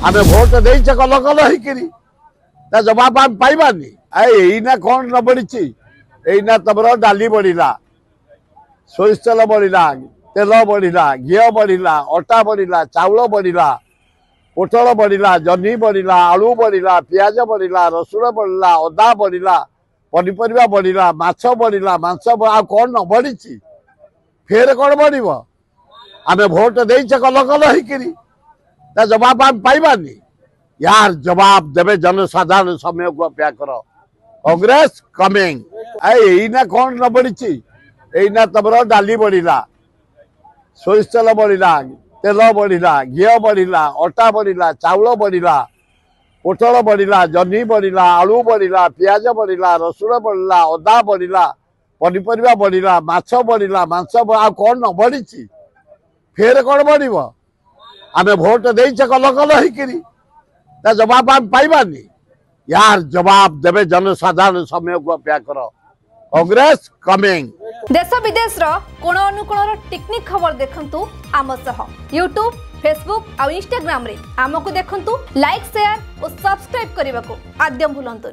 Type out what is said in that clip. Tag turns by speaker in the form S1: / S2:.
S1: आमे भोट देइछे कल कल होइकरी ता जवाब आम पाइबानी। एइना कौन न बढ़ी एइना तमर डाली बढ़िला, सोरिष तेल बढ़िला, तेल बढ़िला, घी बढ़िला, अटा बढ़िला, चाउल बढ़िला, पोटल बढ़िला, जह्नी बढ़िला, आलू बढ़िला, पियाज बढ़िला, रसुण बढ़िला, अदा बढ़िला, पनीपरिया बढ़िला, माछ बढ़िला, मांस आ कौन न बढ़ी फेर कौन बढ़ आमे भोट देइछे कल कल होइकरी ता जवाब आम पाइबानी। यार जवाब देवे जनसाधारण समय को अपेक्षा करो। कांग्रेस कमिंग। एइना कौन न बढ़ी एइना तमर डाली बढ़िला, सोरिष तेल बढ़िला, तेल बढ़िला, घी बढ़िला, अटा बढ़िला, चाउल बढ़िला, पोटल बढ़िला, जह्नी बढ़िला, आलू बढ़िला, पियाज बढ़िला, रसुण बढ़िला, अदा बढ़िला, पनीपरिया बढ़िला, माछ बढ़िला, मांस आ कौन न बढ़ी फेर कौन बढ़ आमे भोट देइछे कल कल होइकरी ता जवाब आम पाइबानी। यार जवाब देवे जनसाधारण समय को अपेक्षा करो। कांग्रेस कमिंग।
S2: देश विदेश रो कोण अनुकोण टेक्निक खबर देखंतु आम सह यूट्यूब, फेसबुक और इंस्टाग्राम रे आमको देखंतु। लाइक, शेयर और सब्सक्राइब करने को आद्य भूलंतुनि।